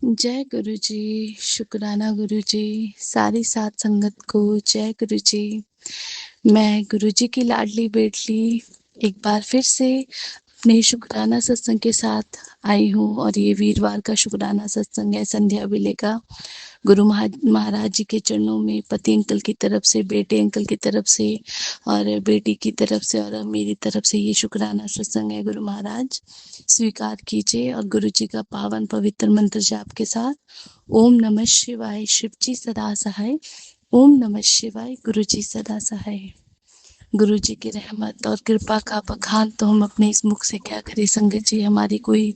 जय गुरु जी, शुक्राना गुरु जी, सारी साध संगत को जय गुरु जी। मैं गुरु जी की लाडली बेटली एक बार फिर से अपने शुक्राना सत्संग के साथ आई हूँ और ये वीरवार का शुक्राना सत्संग है संध्या वेले का। गुरु महाराज जी के चरणों में पति अंकल की तरफ से, बेटे अंकल की तरफ से और बेटी की तरफ से और मेरी तरफ से ये शुक्राना सत्संग है। गुरु महाराज स्वीकार कीजिए और गुरु जी का पावन पवित्र मंत्र जाप के साथ ओम नमः शिवाय, शिव जी सदा सहाय। ओम नमः शिवाय, गुरु जी सदा सहाय। गुरु जी की रहमत और कृपा का बखान तो हम अपने इस मुख से क्या करें संगत जी। हमारी कोई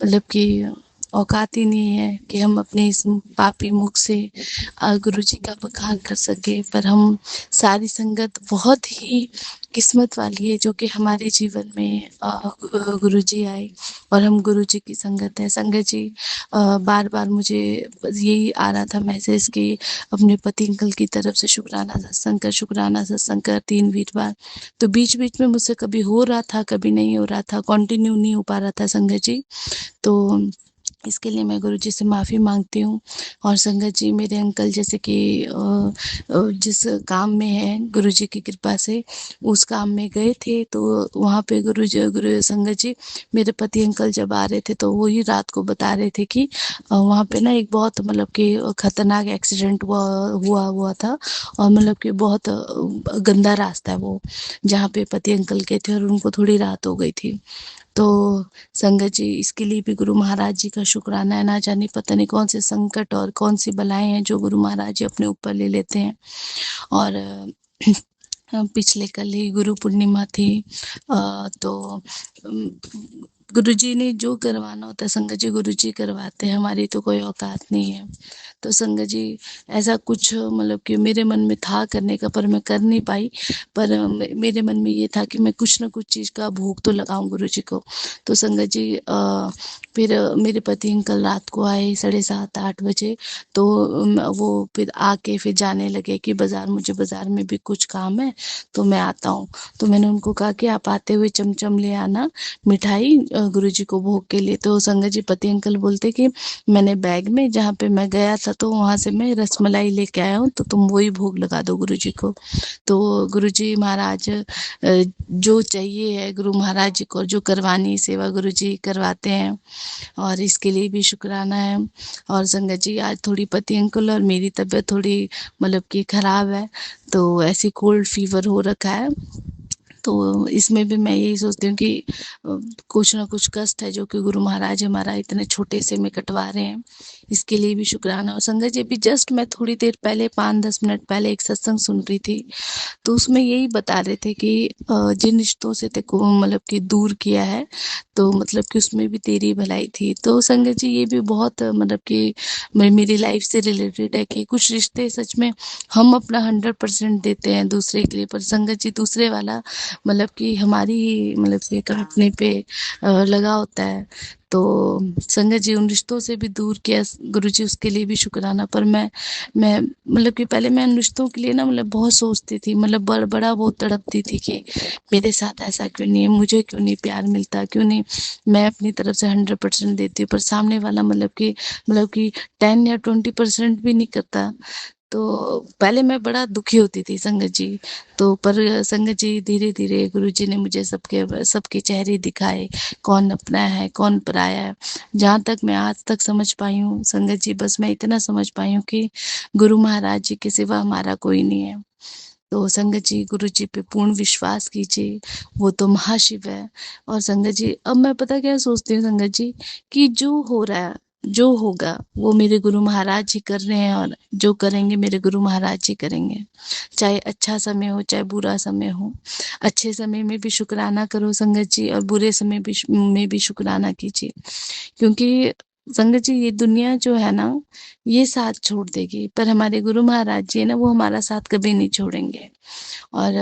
मतलब कि औकात ही नहीं है कि हम अपने इस पापी मुख से गुरु जी का बखान कर सके। पर हम सारी संगत बहुत ही किस्मत वाली है जो कि हमारे जीवन में गुरु जी आए और हम गुरु जी की संगत है। संगत जी बार बार मुझे बस यही आ रहा था मैसेज कि अपने पति अंकल की तरफ से शुक्राना सत्संग कर, शुक्राना सत्संग कर 3 वीरवार। तो बीच बीच में मुझसे कभी हो रहा था, कभी नहीं हो रहा था, कंटिन्यू नहीं हो पा रहा था संगत जी। तो इसके लिए मैं गुरुजी से माफ़ी मांगती हूँ। और संगत जी मेरे अंकल जैसे कि जिस काम में है गुरुजी की कृपा से उस काम में गए थे, तो वहाँ पे गुरु संगत जी मेरे पति अंकल जब आ रहे थे तो वो ही रात को बता रहे थे कि वहाँ पे ना एक बहुत मतलब कि खतरनाक एक्सीडेंट हुआ था और मतलब कि बहुत गंदा रास्ता है वो जहाँ पे पति अंकल गए थे और उनको थोड़ी रात हो गई थी। तो संगत जी इसके लिए भी गुरु महाराज जी का शुक्राना है। ना जाने पता नहीं कौन से संकट और कौन सी बलाएं हैं जो गुरु महाराज जी अपने ऊपर ले लेते हैं। और पिछले कल ही गुरु पूर्णिमा थी। तो गुरु जी ने जो करवाना होता है संगत जी गुरु जी करवाते हैं, हमारी तो कोई औकात नहीं है। तो संगत जी ऐसा कुछ मतलब कि मेरे मन में था करने का पर मैं कर नहीं पाई। पर मेरे मन में ये था कि मैं कुछ ना कुछ चीज़ का भोग तो लगाऊं गुरु जी को। तो संगत जी फिर मेरे पति अंकल रात को आए 7:30-8 बजे। तो वो फिर आके फिर जाने लगे कि मुझे बाजार में भी कुछ काम है तो मैं आता हूँ। तो मैंने उनको कहा कि आप आते हुए चमचम ले आना मिठाई गुरुजी को भोग के लिए। तो संगत जी पति अंकल बोलते कि मैंने बैग में जहाँ पे मैं गया था तो वहां से मैं रसमलाई लेके आया हूँ, तो तुम वही भोग लगा दो गुरुजी को। तो गुरुजी महाराज जो चाहिए है गुरु महाराज जी को जो करवानी सेवा गुरुजी करवाते हैं और इसके लिए भी शुक्राना है। और संगत जी आज थोड़ी पति अंकल और मेरी तबीयत थोड़ी मतलब कि खराब है, तो ऐसी कोल्ड फीवर हो रखा है। तो इसमें भी मैं यही सोचती हूँ कि कुछ ना कुछ कष्ट है जो कि गुरु महाराज हमारा इतने छोटे से में कटवा रहे हैं, इसके लिए भी शुक्राना। और संगत जी भी जस्ट मैं थोड़ी देर पहले 5-10 मिनट पहले एक सत्संग सुन रही थी, तो उसमें यही बता रहे थे कि जिन रिश्तों से तेको मतलब कि दूर किया है तो मतलब कि उसमें भी तेरी भलाई थी। तो संगत जी ये भी बहुत मतलब कि मेरी लाइफ से रिलेटेड है कि कुछ रिश्ते सच में हम अपना 100% देते हैं दूसरे के लिए, पर संगत जी दूसरे वाला मतलब कि हमारी मतलब कि काटने पे लगा होता है। तो संगत जी उन रिश्तों से भी दूर किया गुरुजी, उसके लिए भी शुक्राना। पर मैं मतलब कि पहले मैं उन रिश्तों के लिए ना मतलब बहुत सोचती थी, मतलब बड़ा बहुत तड़पती थी कि मेरे साथ ऐसा क्यों नहीं है, मुझे क्यों नहीं प्यार मिलता, क्यों नहीं मैं अपनी तरफ से 100% देती हूँ पर सामने वाला मतलब कि 10 या 20% भी नहीं करता। तो पहले मैं बड़ा दुखी होती थी संगत जी। तो पर संगत जी धीरे धीरे गुरु जी ने मुझे सबके सबके चेहरे दिखाए, कौन अपना है कौन पराया है। जहाँ तक मैं आज तक समझ पाई हूँ संगत जी, बस मैं इतना समझ पाई हूँ कि गुरु महाराज जी के सिवा हमारा कोई नहीं है। तो संगत जी गुरु जी पे पूर्ण विश्वास कीजिए, वो तो महाशिव है। और संगत जी अब मैं पता क्या सोचती हूँ संगत जी कि जो हो रहा है जो होगा वो मेरे गुरु महाराज जी कर रहे हैं और जो करेंगे मेरे गुरु महाराज जी करेंगे। चाहे अच्छा समय हो चाहे बुरा समय हो, अच्छे समय में भी शुक्राना करो संगत जी और बुरे समय में भी शुक्राना कीजिए। क्योंकि संगत जी ये दुनिया जो है ना ये साथ छोड़ देगी, पर हमारे गुरु महाराज जी है ना वो हमारा साथ कभी नहीं छोड़ेंगे। और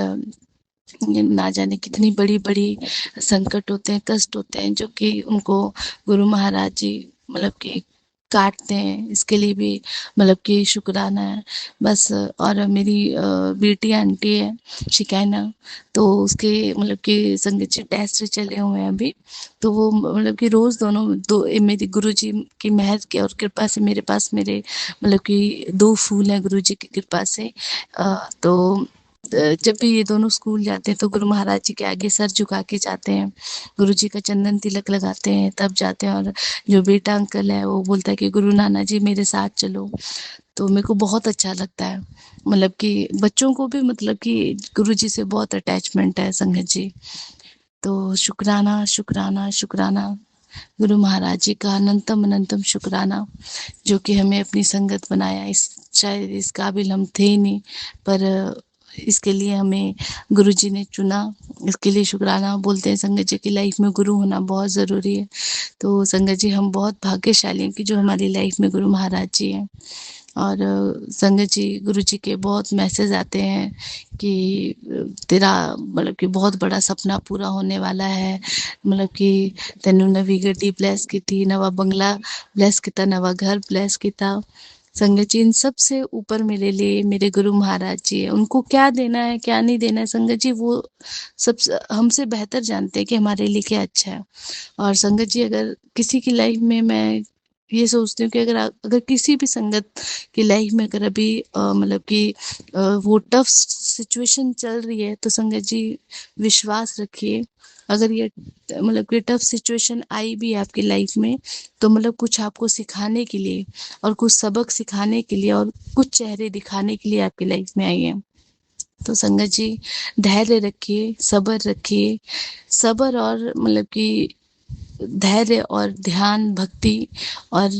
ये ना जाने कितनी बड़ी बड़ी संकट होते हैं, कष्ट होते हैं जो कि उनको गुरु महाराज जी मतलब कि काटते हैं, इसके लिए भी मतलब कि शुक्राना है बस। और मेरी बेटी आंटी है शिकायना, तो उसके मतलब कि संगीत जी टेस्ट चले हुए हैं अभी, तो वो मतलब कि रोज दोनों दो मेरी गुरुजी की मेहर के और कृपा से मेरे पास मेरे मतलब कि 2 फूल हैं गुरुजी की कृपा से। तो जब भी ये दोनों स्कूल जाते हैं तो गुरु महाराज जी के आगे सर झुका के जाते हैं, गुरुजी का चंदन तिलक लगाते हैं तब जाते हैं। और जो बेटा अंकल है वो बोलता है कि गुरु नाना जी मेरे साथ चलो, तो मेरे को बहुत अच्छा लगता है। मतलब कि बच्चों को भी मतलब कि गुरुजी से बहुत अटैचमेंट है संगत जी। तो शुक्राना शुक्राना शुक्राना गुरु महाराज जी का अनंतम अनंतम शुक्राना, जो कि हमें अपनी संगत बनाया। इस शायद इस काबिल हम थे ही नहीं, पर इसके लिए हमें गुरुजी ने चुना। इसके लिए शुक्राना बोलते हैं। संगत जी की लाइफ में गुरु होना बहुत ज़रूरी है। तो संगत जी हम बहुत भाग्यशाली हैं कि जो हमारी लाइफ में गुरु महाराज जी हैं। और संगत जी गुरु जी के बहुत मैसेज आते हैं कि तेरा मतलब कि बहुत बड़ा सपना पूरा होने वाला है। मतलब कि तेनू नवी गड्डी ब्लेस की थी, नवा बंगला ब्लेस किया, नवा घर ब्लेस किया। संगत जी इन सबसे ऊपर मेरे लिए मेरे गुरु महाराज जी है। उनको क्या देना है क्या नहीं देना है संगत जी वो सब हमसे बेहतर जानते हैं कि हमारे लिए क्या अच्छा है। और संगत जी अगर किसी की लाइफ में मैं ये सोचती हूँ कि अगर किसी भी संगत की लाइफ में अगर अभी मतलब कि वो टफ सिचुएशन चल रही है तो संगत जी विश्वास रखिए। अगर ये मतलब कि टफ सिचुएशन आई भी है आपकी लाइफ में तो मतलब कुछ आपको सिखाने के लिए और कुछ सबक सिखाने के लिए और कुछ चेहरे दिखाने के लिए आपकी लाइफ में आई है। तो संगत जी धैर्य रखिए, सब्र रखिए। सब्र और मतलब कि धैर्य और ध्यान भक्ति और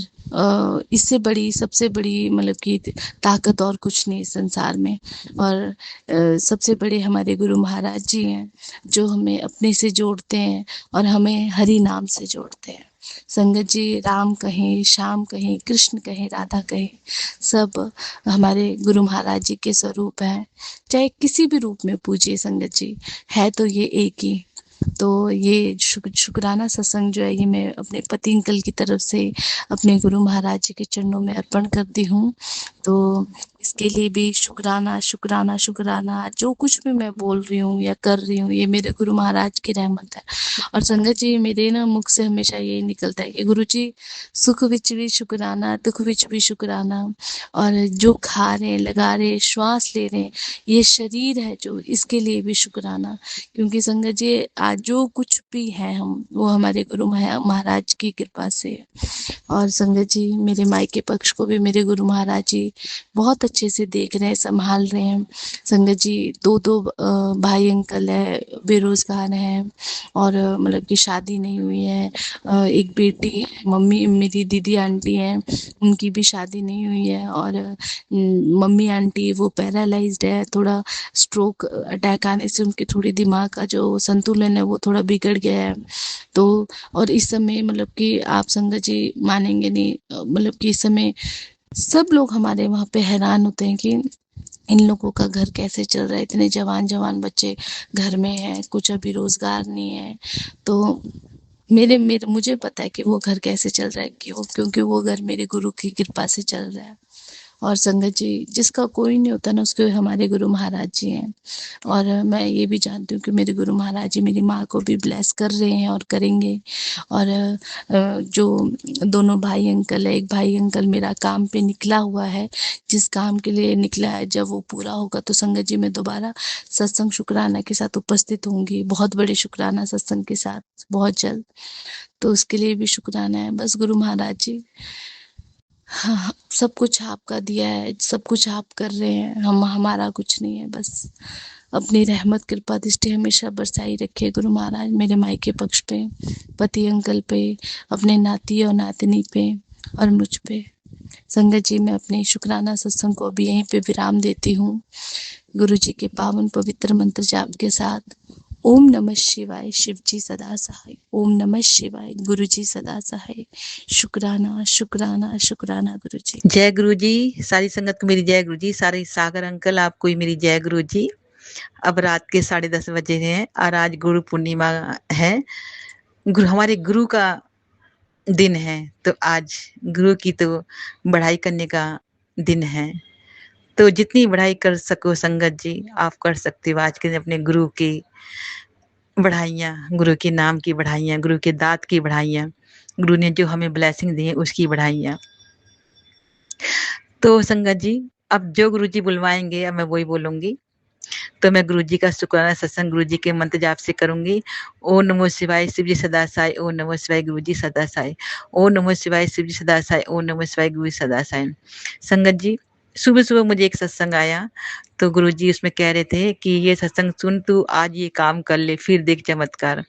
इससे बड़ी सबसे बड़ी मतलब कि ताकत और कुछ नहीं इस संसार में। और सबसे बड़े हमारे गुरु महाराज जी हैं जो हमें अपने से जोड़ते हैं और हमें हरि नाम से जोड़ते हैं। संगत जी राम कहें, श्याम कहें, कृष्ण कहें, राधा कहें, सब हमारे गुरु महाराज जी के स्वरूप हैं। चाहे किसी भी रूप में पूजिए संगत जी, है तो ये एक ही। तो ये शुक्राना सत्संग जो है ये मैं अपने पति अंकल की तरफ से अपने गुरु महाराज जी के चरणों में अर्पण करती हूँ। तो इसके लिए भी शुक्राना शुक्राना शुक्राना। जो कुछ भी मैं बोल रही हूँ या कर रही हूँ ये मेरे गुरु महाराज की रहमत है। और संगत जी मेरे ना मुख से हमेशा यही निकलता है कि गुरु जी सुख विच भी शुक्राना, दुख विच भी शुक्राना। और जो खा रहे हैं, लगा रहे हैं, श्वास ले रहे हैं, ये शरीर है जो, इसके लिए भी शुक्राना। क्योंकि संगत जी आज जो कुछ भी है हम वो हमारे गुरु महाराज की कृपा से है। और संगत जी मेरे मायके पक्ष को भी मेरे गुरु महाराज जी बहुत अच्छे से देख रहे हैं, संभाल रहे हैं। संगत जी दो दो भाई अंकल है, बेरोजगार हैं और मतलब कि शादी नहीं हुई है। एक बेटी है, मम्मी मेरी दीदी आंटी हैं उनकी भी शादी नहीं हुई है। और मम्मी आंटी वो पैरालाइज्ड है, थोड़ा स्ट्रोक अटैक आने से उनके थोड़ी दिमाग का जो संतुलन है वो थोड़ा बिगड़ गया है। तो और इस समय मतलब कि आप संगत जी मानेंगे नहीं, मतलब कि इस समय सब लोग हमारे वहाँ पे हैरान होते हैं कि इन लोगों का घर कैसे चल रहा है। इतने जवान जवान बच्चे घर में हैं, कुछ अभी रोजगार नहीं है। तो मेरे मेरे मुझे पता है कि वो घर कैसे चल रहा है, क्योंकि वो घर मेरे गुरु की कृपा से चल रहा है। और संगत जी जिसका कोई नहीं होता ना उसके हमारे गुरु महाराज जी हैं। और मैं ये भी जानती हूँ कि मेरे गुरु महाराज जी मेरी माँ को भी ब्लेस कर रहे हैं और करेंगे। और जो दोनों भाई अंकल है, एक भाई अंकल मेरा काम पे निकला हुआ है, जिस काम के लिए निकला है जब वो पूरा होगा तो संगत जी मैं दोबारा सत्संग शुक्राना के साथ उपस्थित होंगी, बहुत बड़े शुक्राना सत्संग के साथ बहुत जल्द। तो उसके लिए भी शुक्राना है। बस गुरु महाराज जी हाँ, सब कुछ आपका दिया है, सब कुछ आप कर रहे हैं, हम हमारा कुछ नहीं है। बस अपनी रहमत कृपा दृष्टि हमेशा बरसाई रखे गुरु महाराज मेरे मायके पक्ष पे, पति अंकल पे, अपने नाती और नातनी पे और मुझ पे। संगत जी मैं अपने शुक्राना सत्संग को अभी यहीं पे विराम देती हूँ गुरु जी के पावन पवित्र मंत्र जाप के साथ। ओम नमः शिवाय, शिव जी सदा सहाय। ओम नमः शिवाय, गुरु जी सदा सहाय। शुक्राना शुक्राना शुक्राना गुरु जी। जय गुरु जी। सारी संगत को मेरी जय गुरु जी। सारे सागर अंकल आपको ही मेरी जय गुरु जी। अब रात के 10:30 बजे हैं और आज गुरु पूर्णिमा है। हमारे गुरु का दिन है, तो आज गुरु की तो बढ़ाई करने का दिन है। तो जितनी बढ़ाई कर सको संगत जी, आप कर सकते हो आज के दिन अपने गुरु की बढ़ाइयाँ, गुरु के नाम की बढ़ाइयाँ, गुरु के दात की बढ़ाइयाँ, गुरु ने जो हमें ब्लेसिंग दी है उसकी बढ़ाइयाँ। तो संगत जी, अब जो गुरुजी बुलवाएँगे अब मैं वही बोलूँगी। तो मैं गुरुजी का शुक्राना सत्संग गुरुजी के मंत्र जाप से करूँगी। ओम नमो शिवाय, शिव जी सदा साई, ओम नमो शिवाय, गुरुजी सदा साई। ओम नमो शिवाय, शिव जी सदा साई, ओम नमो शिवाय, गुरु सदा साई। संगत जी, सुबह-सुबह मुझे एक सत्संग आया, तो गुरुजी उसमें कह रहे थे कि ये सत्संग सुन, तू आज ये काम कर ले, फिर देख चमत्कार।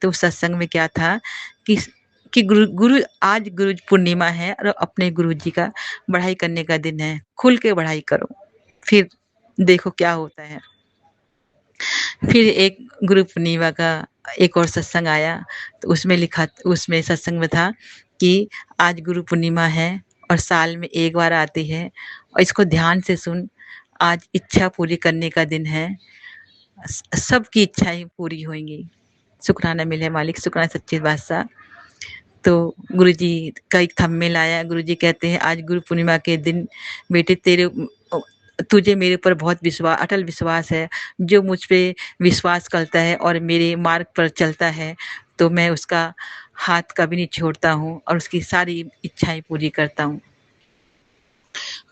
तो उस सत्संग में क्या था कि गुरु गुरु आज गुरु पूर्णिमा है और अपने गुरुजी का बढ़ाई करने का दिन है। खुल के बढ़ाई करो, फिर देखो क्या होता है। फिर एक गुरु पूर्णिमा का एक और सत्संग आया, तो उसमें सत्संग में था कि आज गुरु पूर्णिमा है और साल में एक बार आती है और इसको ध्यान से सुन, आज इच्छा पूरी करने का दिन है। सबकी इच्छाएं पूरी होंगी। शुक्राना मिले मालिक, शुक्राना सच्चे बादशाह। तो गुरुजी का एक थंबनेल आया, गुरुजी कहते हैं आज गुरु पूर्णिमा के दिन बेटे तुझे मेरे ऊपर बहुत अटल विश्वास है। जो मुझ पे विश्वास करता है और मेरे मार्ग पर चलता है, तो मैं उसका हाथ कभी नहीं छोड़ता हूँ और उसकी सारी इच्छाएं पूरी करता हूँ।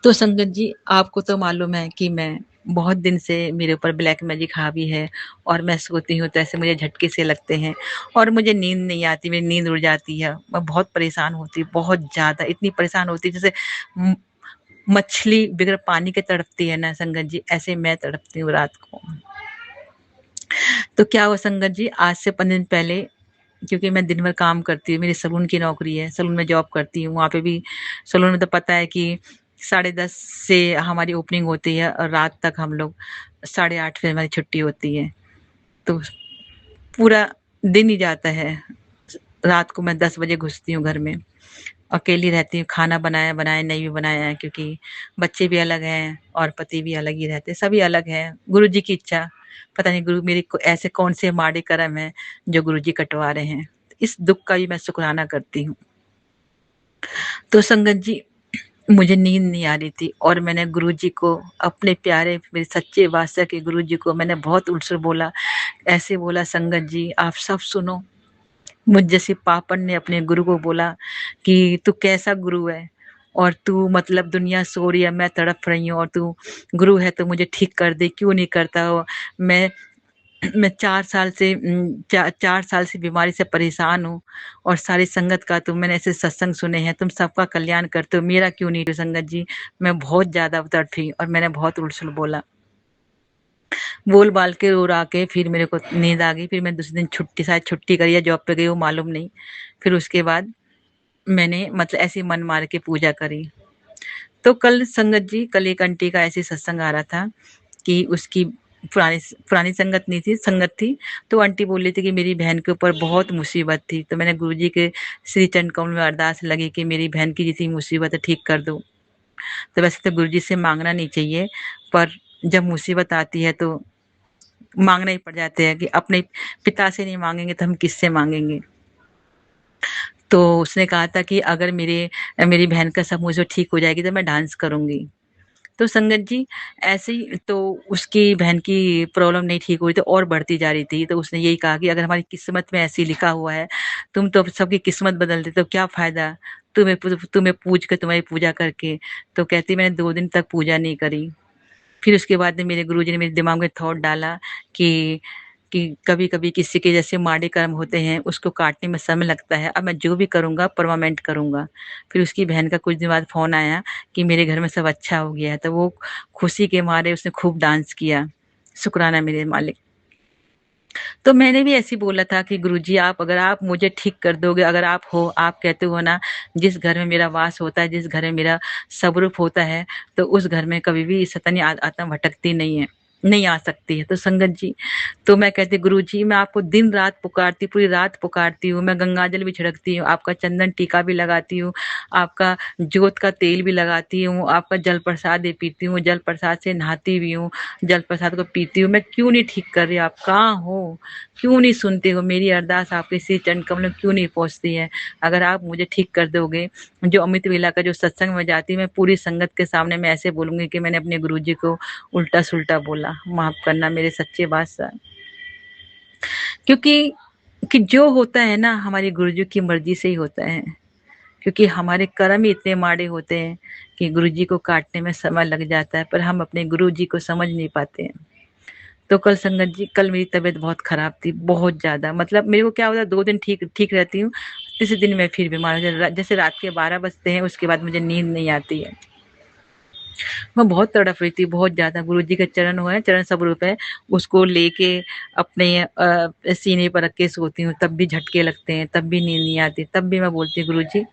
तो संगत जी, आपको तो मालूम है कि मैं बहुत दिन से मेरे ऊपर ब्लैक मैजिक हावी है और मैं सोती हूँ तो ऐसे मुझे झटके से लगते हैं और मुझे नींद नहीं आती, मेरी नींद उड़ जाती है। मैं बहुत परेशान होती हूँ, बहुत ज़्यादा, इतनी परेशान होती हूँ जैसे म मछली बगैर पानी के तड़पती है ना संगत जी, ऐसे मैं तड़पती हूँ रात को। तो क्या हुआ संगत जी, आज से 5 दिन पहले, क्योंकि मैं दिन भर काम करती हूँ, मेरी सलून की नौकरी है, सलून में जॉब करती हूँ, वहाँ पे भी सलून में तो पता है कि 10:30 से हमारी ओपनिंग होती है और रात तक हम लोग 8:30 फिर हमारी छुट्टी होती है। तो पूरा दिन ही जाता है। रात को मैं 10 बजे घुसती हूँ घर में, अकेली रहती हूँ, खाना बनाया नहीं भी बनाया है, क्योंकि बच्चे भी अलग हैं और पति भी अलग ही रहते हैं, सभी अलग हैं। गुरु जी की इच्छा, पता नहीं गुरु मेरे को ऐसे कौन से माड़े कर्म हैं जो गुरु जी कटवा रहे हैं। इस दुख का भी मैं शुक्राना करती हूँ। तो संगत जी, मुझे नींद नहीं आ रही थी और मैंने गुरुजी को, अपने प्यारे मेरे सच्चे बादशाह के गुरुजी को मैंने बहुत उल्सर बोला, ऐसे बोला संगत जी आप सब सुनो। मुझ जैसे पापन ने अपने गुरु को बोला कि तू कैसा गुरु है और तू मतलब दुनिया सो रही है, मैं तड़प रही हूँ और तू गुरु है तो मुझे ठीक कर दे, क्यों नहीं करता हो। मैं मैं 4 साल से बीमारी से परेशान हूँ और सारी संगत का तो मैंने ऐसे सत्संग सुने हैं, तुम सबका कल्याण करते हो, मेरा क्यों नहीं संगत जी। मैं बहुत ज़्यादा तड़पी और मैंने बहुत उलझुल बोला, बोल बाल के रो रा के फिर मेरे को नींद आ गई। फिर मैं दूसरे दिन शायद छुट्टी करी या जॉब पे गई, वो मालूम नहीं। फिर उसके बाद मैंने मतलब ऐसे मन मार के पूजा करी। तो कल संगत जी, कल एक आंटी का ऐसे सत्संग आ रहा था कि उसकी पुरानी पुरानी संगत नहीं थी, संगत थी। तो आंटी बोल रही थी कि मेरी बहन के ऊपर बहुत मुसीबत थी। तो मैंने गुरुजी के श्री चरण कमल में अरदास लगी कि मेरी बहन की जितनी मुसीबत है ठीक कर दो। तो वैसे तो गुरुजी से मांगना नहीं चाहिए, पर जब मुसीबत आती है तो मांगना ही पड़ जाते हैं कि अपने पिता से नहीं मांगेंगे तो हम किससे मांगेंगे। तो उसने कहा था कि अगर मेरी बहन का सब मुझे ठीक हो जाएगी तो मैं डांस करूंगी। तो संगत जी, ऐसे ही तो उसकी बहन की प्रॉब्लम नहीं ठीक हुई तो और बढ़ती जा रही थी। तो उसने यही कहा कि अगर हमारी किस्मत में ऐसे ही लिखा हुआ है, तुम तो सबकी किस्मत बदल देते हो, क्या फायदा तुम्हें पूज कर, तुम्हारी पूजा करके। तो कहती मैंने 2 दिन तक पूजा नहीं करी। फिर उसके बाद में मेरे गुरुजी ने मेरे दिमाग में थॉट डाला कि कभी-कभी किसी के जैसे माड़े कर्म होते हैं, उसको काटने में समय लगता है। अब मैं जो भी करूँगा परमानेंट करूँगा। फिर उसकी बहन का कुछ दिन बाद फ़ोन आया कि मेरे घर में सब अच्छा हो गया है, तो वो खुशी के मारे उसने खूब डांस किया। शुक्राना मेरे मालिक। तो मैंने भी ऐसे ही बोला था कि गुरुजी अगर आप मुझे ठीक कर दोगे, अगर आप कहते हो ना, जिस घर में मेरा वास होता है, जिस घर में मेरा स्वरूप होता है, तो उस घर में कभी भी शैतानी आत्मा भटकती नहीं है। नहीं आ सकती है। तो संगत जी, तो मैं कहती गुरुजी मैं आपको दिन रात पुकारती, पूरी रात पुकारती हूँ, मैं गंगाजल भी छिड़कती हूँ, आपका चंदन टीका भी लगाती हूँ, आपका जोत का तेल भी लगाती हूँ, आपका जल प्रसाद भी पीती हूँ, जल प्रसाद से नहाती भी हूँ, जल प्रसाद को पीती हूँ। मैं क्यों नहीं ठीक कर रही, आप कहाँ हो, क्यों नहीं सुनते हो मेरी अरदास, आपके श्री चरण कमल में क्यों नहीं पहुँचती है? अगर आप मुझे ठीक कर दोगे, जो अमृत वेला का जो सत्संग में जाती, मैं पूरी संगत के सामने मैं ऐसे बोलूंगी कि मैंने अपने गुरुजी को उल्टा सुल्टा बोला, माफ करना मेरे सच्चे बादशाह। क्योंकि कि जो होता है ना हमारी गुरुजी की मर्जी से ही होता है, क्योंकि हमारे कर्म ही इतने माड़े होते हैं कि गुरुजी को काटने में समय लग जाता है, पर हम अपने गुरुजी को समझ नहीं पाते हैं। तो कल संगत जी, कल मेरी तबीयत बहुत खराब थी, बहुत ज्यादा, मतलब मेरे को क्या होता है 2 दिन ठीक ठीक रहती हूँ, तीसरे दिन मैं फिर बीमार हो जाती, जैसे रात के 12 बजते हैं उसके बाद मुझे नींद नहीं आती है। मैं बहुत तड़प रही थी, बहुत ज्यादा। गुरुजी के चरण हुए, चरण स्वरूप है, उसको लेके अपने सीने पर रख के सोती हूँ, तब भी झटके लगते हैं, तब भी नींद नहीं आती, तब भी मैं बोलती हूँ गुरुजी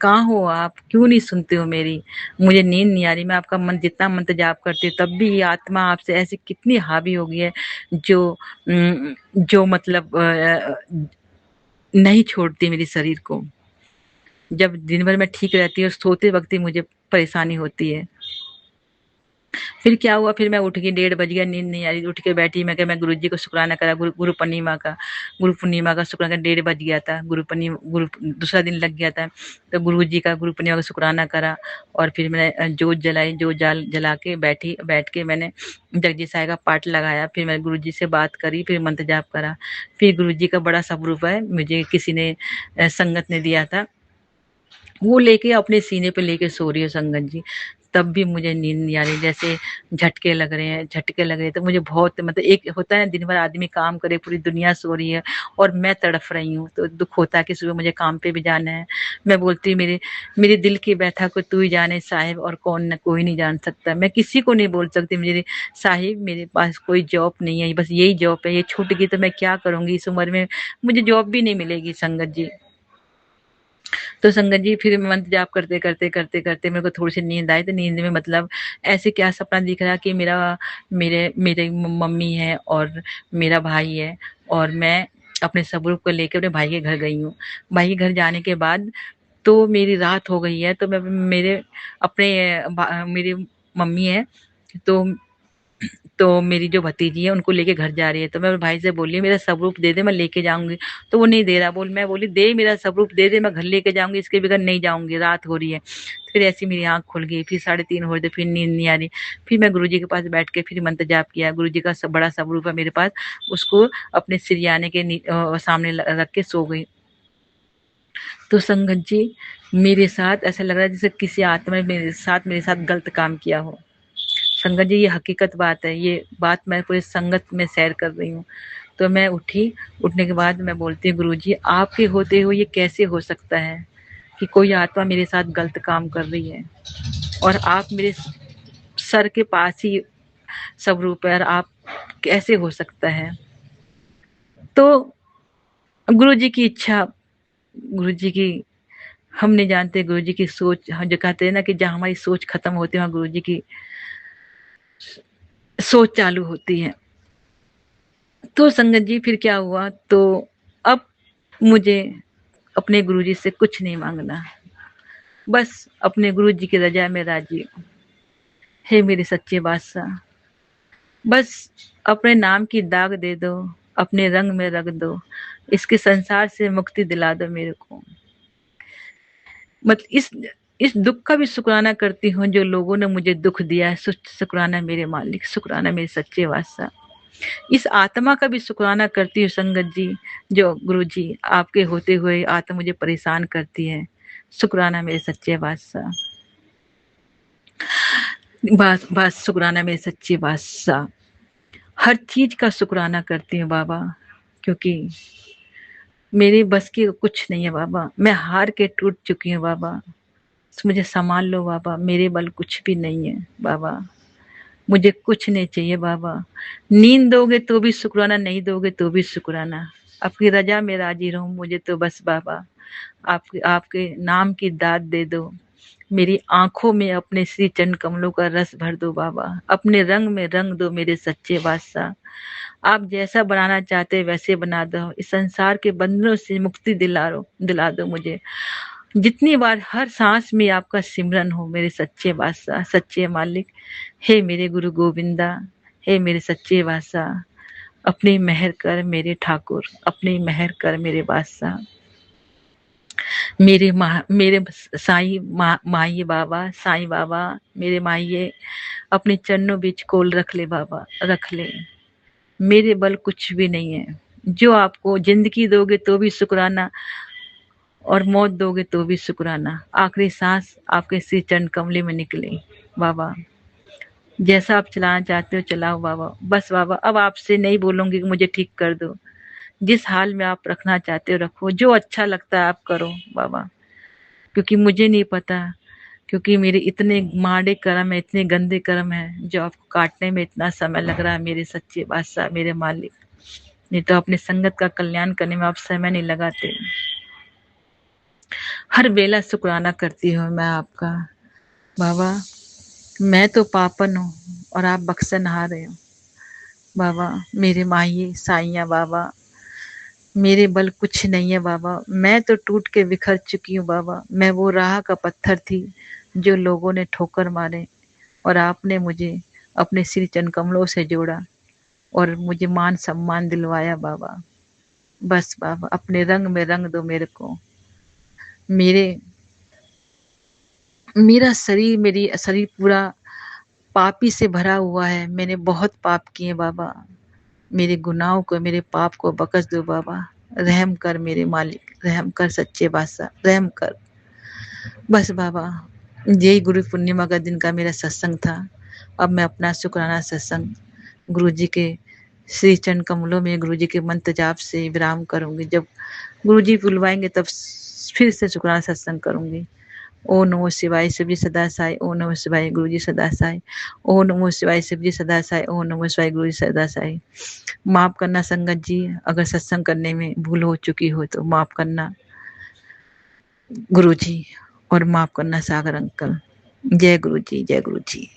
कहाँ हो आप, क्यों नहीं सुनते हो मेरी, मुझे नींद नहीं आ रही, मैं आपका मन जितना मंत्र जाप करती हूँ तब भी ये आत्मा आपसे ऐसी कितनी हावी हो गई है, जो मतलब नहीं छोड़ती मेरे शरीर को। जब दिन भर मैं ठीक रहती हूँ, सोते वक्त ही मुझे परेशानी होती है। फिर क्या हुआ, फिर मैं उठ गई, 1:30 बज गया, नींद नहीं आ रही, उठ के बैठी, मैं गुरु जी को शुक्राना करा, गुरु पूर्णिमा का, शुक्राना, 1:30 बज गया था, गुरु दूसरा दिन लग गया था, तो गुरु जी का गुरु पूर्णिमा का शुक्राना करा, और फिर मैंने जोत जलाई, जोत जला के बैठ के मैंने जगजी साई का पाठ लगाया, फिर मैंने गुरु जी से बात करी, फिर मंत्र जाप करा। फिर गुरु जी का बड़ा स्वरूप है, मुझे किसी ने संगत ने दिया था, वो लेके अपने सीने पे लेके सो रही है संगत जी, तब भी मुझे नींद नहीं आ रही, जैसे झटके लग रहे हैं, झटके लग रहे हैं। तो मुझे बहुत, मतलब एक होता है दिन भर आदमी काम करे, पूरी दुनिया सो रही है और मैं तड़फ रही हूँ, तो दुख होता है कि सुबह मुझे काम पे भी जाना है। मैं बोलती हूँ मेरे मेरे दिल की व्यथा को तू ही जाने साहिब, और कौन न कोई नहीं जान सकता। मैं किसी को नहीं बोल सकती मेरे साहिब, मेरे पास कोई जॉब नहीं है, बस यही जॉब है, ये छूट गई तो मैं क्या करूंगी, इस उम्र में मुझे जॉब भी नहीं मिलेगी संगत जी। तो संगत जी, फिर मंत्र जाप करते करते करते करते मेरे को थोड़ी सी नींद आई, तो नींद में मतलब ऐसे क्या सपना दिख रहा कि मेरे मेरे मम्मी है और मेरा भाई है, और मैं अपने स्वरूप को लेकर अपने भाई के घर गई हूँ। भाई के घर जाने के बाद तो मेरी रात हो गई है, तो मैं मेरी मम्मी है, तो मेरी जो भतीजी है उनको लेके घर जा रही है, तो मैं भाई से बोली मेरा स्वरूप दे दे, मैं लेके जाऊंगी, तो वो नहीं दे रहा। मैं बोली दे मेरा स्वरूप दे दे, मैं घर लेके जाऊंगी, इसके बगैर नहीं जाऊंगी, रात हो रही है। फिर ऐसी मेरी आंख खुल गई, फिर 3:30 हो रहे, फिर नींद नहीं आ रही। फिर मैं गुरुजी के पास बैठ के फिर मंत्र जाप किया, गुरुजी का बड़ा स्वरूप है मेरे पास, उसको अपने सिरयाने के सामने रख के सो गई। तो संगत जी, मेरे साथ ऐसा लग रहा है जैसे किसी आत्मा ने मेरे साथ गलत काम किया हो। संगत जी, ये हकीकत बात है, ये बात मैं पूरे संगत में शेयर कर रही हूँ। तो मैं उठी, उठने के बाद मैं बोलती हूँ गुरुजी आपके होते हुए ये कैसे हो सकता है कि कोई आत्मा मेरे साथ गलत काम कर रही है, और आप मेरे सर के पास ही स्वरूप है, और आप कैसे हो सकता है। तो गुरुजी की इच्छा, गुरुजी की, हम नहीं जानते गुरुजी की सोच, हम जो कहते हैं ना कि जहाँ हमारी सोच खत्म होती है वहाँ गुरुजी की सोच चालू होती है। तो संगत जी, फिर क्या हुआ, तो अब मुझे अपने गुरुजी से कुछ नहीं मांगना, बस अपने गुरुजी की रजा में राजी। हे मेरे सच्चे बादशाह, बस अपने नाम की दाग दे दो, अपने रंग में रख दो, इसके संसार से मुक्ति दिला दो मेरे को। मतलब इस दुख का भी शुक्राना करती हूँ जो लोगों ने मुझे दुख दिया है, शुक्राना मेरे मालिक, शुक्राना मेरे सच्चे बादशाह। इस आत्मा का भी शुक्राना करती हूँ संगत जी, जो गुरु जी आपके होते हुए आत्मा मुझे परेशान करती है, शुक्राना मेरे सच्चे बादशाह। बस बस शुक्राना मेरे सच्चे बादशाह। हर चीज का शुक्राना करती हूँ बाबा, क्योंकि मेरे बस की कुछ नहीं है बाबा, मैं हार के टूट चुकी हूँ बाबा, मुझे संभाल लो बाबा, मेरे बल कुछ भी नहीं है बाबा, मुझे कुछ नहीं चाहिए बाबा। नींद दोगे तो भी शुक्राना, नहीं दोगे तो भी शुक्राना, आपकी रजा में राजी रहूं, मुझे तो बस बाबा आपके आपके नाम की दाद दे दो, मेरी आंखों में अपने श्री चरण कमलों का रस भर दो बाबा, अपने रंग में रंग दो मेरे सच्चे बादशाह। आप जैसा बनाना चाहते वैसे बना दो, इस संसार के बंधनों से मुक्ति दिला दो मुझे। जितनी बार हर सांस में आपका सिमरन हो मेरे सच्चे बादशाह, सच्चे मालिक। हे मेरे गुरु गोविंदा, हे मेरे सच्चे बादशाह, अपनी मेहर कर मेरे ठाकुर, अपनी मेहर कर मेरे बादशाह। मेरे माहिए बाबा, साईं बाबा, मेरे माहिए अपने चरणों बीच कोल रख ले बाबा, रख ले। मेरे बल कुछ भी नहीं है, जो आपको जिंदगी दोगे तो भी शुक्राना और मौत दोगे तो भी शुक्राना। आखिरी सांस आपके श्री चरण कमले में निकले बाबा। जैसा आप चलाना चाहते हो चलाओ बाबा। बस बाबा अब आपसे नहीं बोलूंगी कि मुझे ठीक कर दो, जिस हाल में आप रखना चाहते हो रखो, जो अच्छा लगता है आप करो बाबा। क्योंकि मुझे नहीं पता, क्योंकि मेरे इतने माड़े कर्म है, इतने गंदे कर्म है, जो आपको काटने में इतना समय लग रहा है मेरे सच्चे बादशाह, मेरे मालिक। नहीं तो अपने संगत का कल्याण करने में आप समय नहीं लगाते। हर बेला शुक्राना करती हूँ मैं आपका बाबा। मैं तो पापन हूँ और आप बख्शनहार हो बाबा। मेरे माहिए साइया बाबा, मेरे बल कुछ नहीं है बाबा। मैं तो टूट के बिखर चुकी हूँ बाबा। मैं वो राह का पत्थर थी जो लोगों ने ठोकर मारे, और आपने मुझे अपने श्री चरण कमलों से जोड़ा और मुझे मान सम्मान दिलवाया बाबा। बस बाबा अपने रंग में रंग दो मेरे को। मेरी शरीर पूरा पापी से भरा हुआ है। मैंने बहुत पाप किए बाबा। मेरे गुनाहों को, मेरे पाप को बख्श दो बाबा। रहम कर मेरे मालिक, रहम कर सच्चे बादशाह, रहम कर। बस बाबा यही गुरु पूर्णिमा का दिन का मेरा सत्संग था। अब मैं अपना शुक्राना सत्संग गुरु जी के श्री चरण कमलों में गुरु जी के मंत्र जाप से विराम करूंगी। जब गुरु जी बुलवाएंगे तब फिर से शुक्राना सत्संग करूंगी। ओम नमो शिवाय, शिव जी सदा साई। ओम नमो शिवाय, गुरु जी सदा साई। ओम नमो शिवाय, शिव जी सदा साई। ओम नमो शिवाय, गुरु जी सदा साई। माफ करना संगत जी, अगर सत्संग करने में भूल हो चुकी हो तो माफ करना गुरु जी, और माफ करना सागर अंकल। जय गुरु जी, जय गुरु जी।